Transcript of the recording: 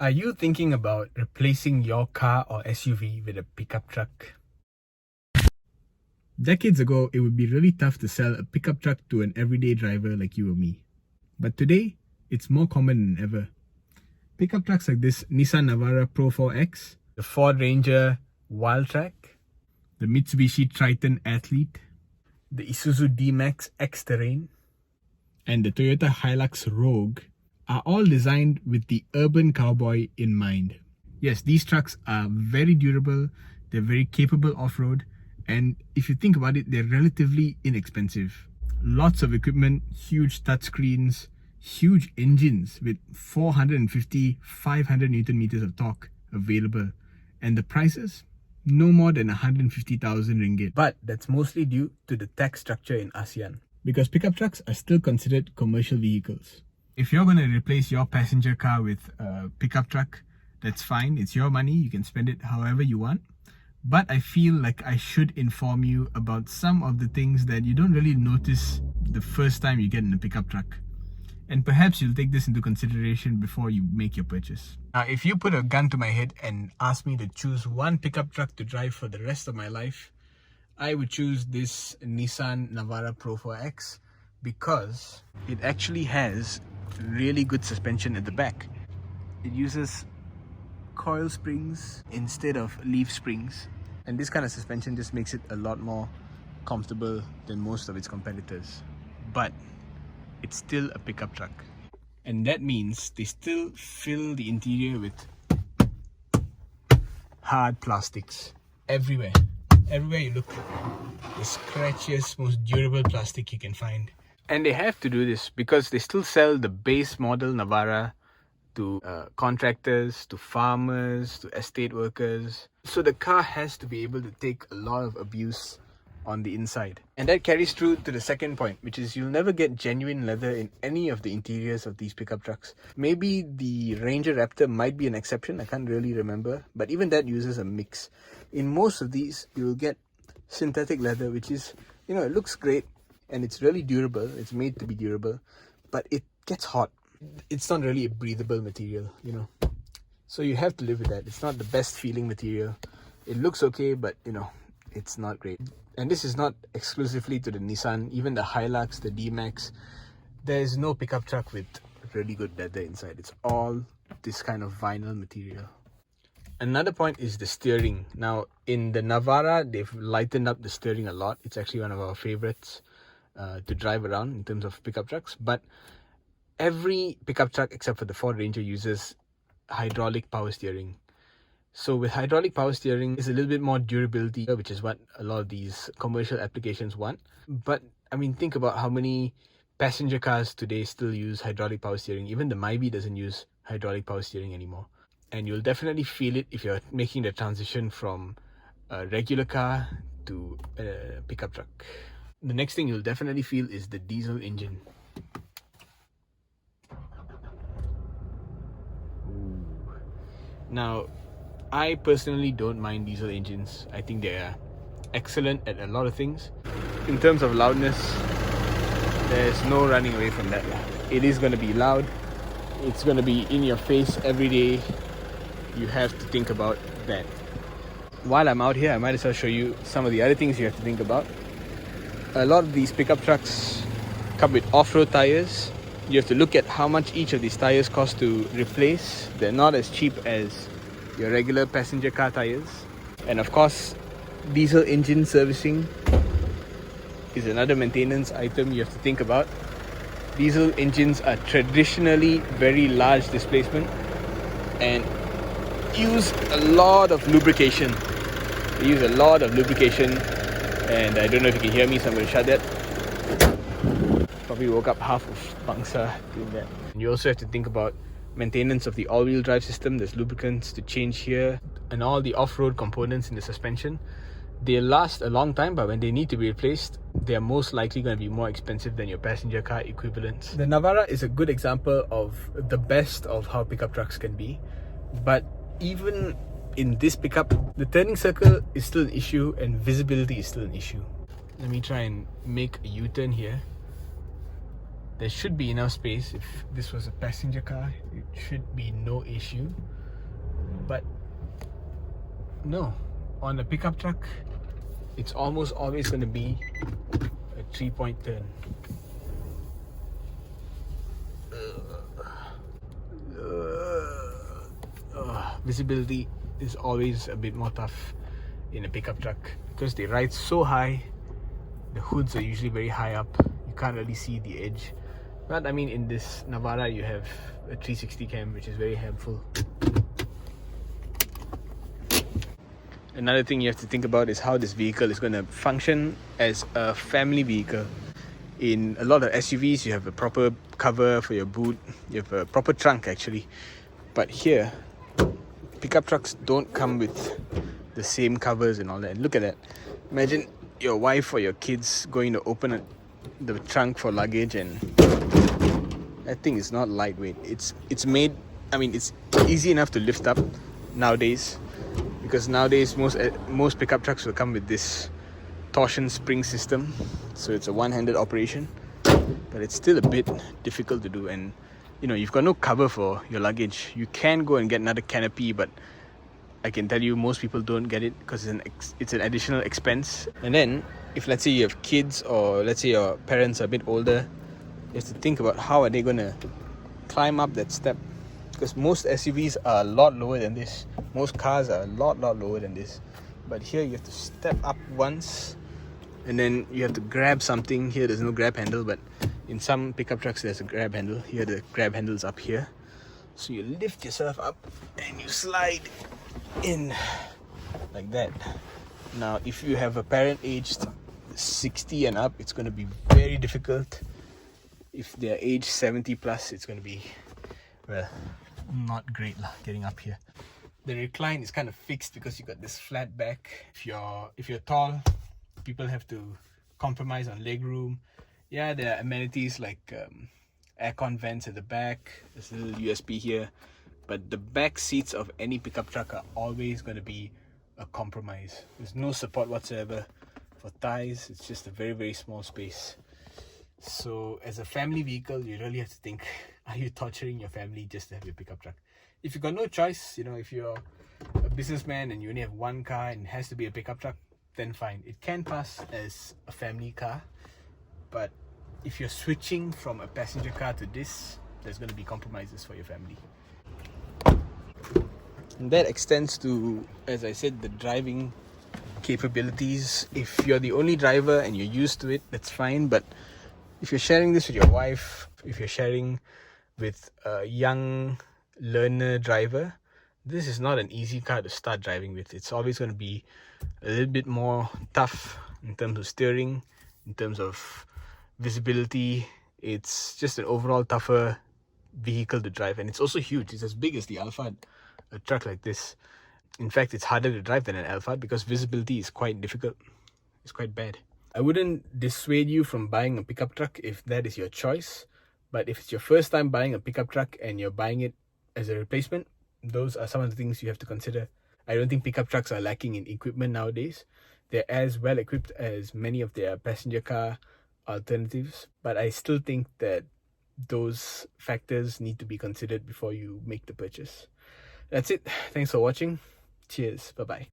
Are you thinking about replacing your car or SUV with a pickup truck? Decades ago, it would be really tough to sell a pickup truck to an everyday driver like you or me. But today, it's more common than ever. Pickup trucks like this Nissan Navara Pro 4X, the Ford Ranger Wildtrak, the Mitsubishi Triton Athlete, the Isuzu D-Max X-Terrain, and the Toyota Hilux Rogue are all designed with the urban cowboy in mind. Yes, these trucks are very durable, they're very capable off-road, and if you think about it, they're relatively inexpensive. Lots of equipment, huge touchscreens, huge engines with 450, 500 Newton meters of torque available. And the prices? No more than 150,000 ringgit. But that's mostly due to the tax structure in ASEAN, because pickup trucks are still considered commercial vehicles. If you're going to replace your passenger car with a pickup truck, that's fine. It's your money. You can spend it however you want. But I feel like I should inform you about some of the things that you don't really notice the first time you get in a pickup truck. And perhaps you'll take this into consideration before you make your purchase. Now, if you put a gun to my head and ask me to choose one pickup truck to drive for the rest of my life, I would choose this Nissan Navara Pro 4X because it actually has really good suspension at the back. It uses coil springs instead of leaf springs, and this kind of suspension just makes it a lot more comfortable than most of its competitors. But it's still a pickup truck, and that means they still fill the interior with hard plastics everywhere you look. The scratchiest, most durable plastic you can find. And they have to do this because they still sell the base model Navara to contractors, to farmers, to estate workers. So the car has to be able to take a lot of abuse on the inside. And that carries through to the second point, which is you'll never get genuine leather in any of the interiors of these pickup trucks. Maybe the Ranger Raptor might be an exception, I can't really remember, but even that uses a mix. In most of these, you'll get synthetic leather, which is, it looks great and it's really durable, it's made to be durable, but it gets hot. It's not really a breathable material, So you have to live with that. It's not the best feeling material. It looks okay, but it's not great. And this is not exclusively to the Nissan, even the Hilux, the D-Max. There's no pickup truck with really good leather inside. It's all this kind of vinyl material. Another point is the steering. Now, in the Navara, they've lightened up the steering a lot. It's actually one of our favorites to drive around in terms of pickup trucks. But every pickup truck except for the Ford Ranger uses hydraulic power steering. So with hydraulic power steering, it's a little bit more durability, which is what a lot of these commercial applications want. But I mean, think about how many passenger cars today still use hydraulic power steering. Even the Myvi doesn't use hydraulic power steering anymore. And you'll definitely feel it if you're making the transition from a regular car to a pickup truck. The next thing you'll definitely feel is the diesel engine. Ooh. Now, I personally don't mind diesel engines. I think they are excellent at a lot of things. In terms of loudness, there's no running away from that. It is going to be loud. It's going to be in your face every day. You have to think about that. While I'm out here, I might as well show you some of the other things you have to think about. A lot of these pickup trucks come with off-road tires. You have to look at how much each of these tires cost to replace. They're not as cheap as your regular passenger car tires. And of course, diesel engine servicing is another maintenance item you have to think about. Diesel engines are traditionally very large displacement and use a lot of lubrication. They use a lot of lubrication, and I don't know if you can hear me, so I'm going to shut that. Probably woke up half of Bangsa doing that. And you also have to think about maintenance of the all-wheel drive system. There's lubricants to change here, and all the off-road components in the suspension. They last a long time, but when they need to be replaced, they are most likely going to be more expensive than your passenger car equivalents. The Navara is a good example of the best of how pickup trucks can be, but even in this pickup, the turning circle is still an issue and visibility is still an issue. Let me try and make a U-turn here. There should be enough space. If this was a passenger car, it should be no issue. But no, on a pickup truck, it's almost always going to be a 3-point turn. Visibility is always a bit more tough in a pickup truck because they ride so high. The hoods are usually very high up. You can't really see the edge. But I mean, in this Navara, you have a 360 cam, which is very helpful. Another thing you have to think about is how this vehicle is going to function as a family vehicle. In a lot of SUVs, you have a proper cover for your boot. You have a proper trunk actually. But here, pickup trucks don't come with the same covers and all that. And look at that. Imagine your wife or your kids going to open the trunk for luggage, and that thing is not lightweight. It's made, I mean, it's easy enough to lift up nowadays, because nowadays most pickup trucks will come with this torsion spring system, so it's a one-handed operation, but it's still a bit difficult to do. And you know, you've got no cover for your luggage. You can go and get another canopy, but I can tell you most people don't get it because it's an additional expense. And then if let's say you have kids, or let's say your parents are a bit older, you have to think about how are they going to climb up that step, because most SUVs are a lot lower than this. Most cars are a lot lower than this, but here you have to step up once and then you have to grab something. Here there's no grab handle, but in some pickup trucks there's a grab handle. Here the grab handle's up here, so you lift yourself up and you slide in like that. Now if you have a parent aged 60 and up, it's going to be very difficult. If they're aged 70 plus, it's going to be, well, not great getting up here. The recline is kind of fixed because you got this flat back. If you're tall, people have to compromise on leg room. Yeah, there are amenities like aircon vents at the back. There's a little USB here, but the back seats of any pickup truck are always going to be a compromise. There's no support whatsoever for thighs. It's just a very small space. So as a family vehicle, you really have to think, are you torturing your family just to have your pickup truck? If you've got no choice, you know, if you're a businessman and you only have one car and it has to be a pickup truck, then fine, it can pass as a family car. But if you're switching from a passenger car to this, there's going to be compromises for your family. And that extends to, as I said, the driving capabilities. If you're the only driver and you're used to it, that's fine. But if you're sharing this with your wife, if you're sharing with a young learner driver, this is not an easy car to start driving with. It's always going to be a little bit more tough in terms of steering, in terms of visibility. It's just an overall tougher vehicle to drive, and it's also huge. It's as big as the Alphard, a truck like this. In fact, it's harder to drive than an Alphard because visibility is quite difficult. It's quite bad. I wouldn't dissuade you from buying a pickup truck if that is your choice, but if it's your first time buying a pickup truck and you're buying it as a replacement, those are some of the things you have to consider. I don't think pickup trucks are lacking in equipment nowadays. They're as well equipped as many of their passenger car alternatives, but I still think that those factors need to be considered before you make the purchase. That's it. Thanks for watching. Cheers. Bye-bye.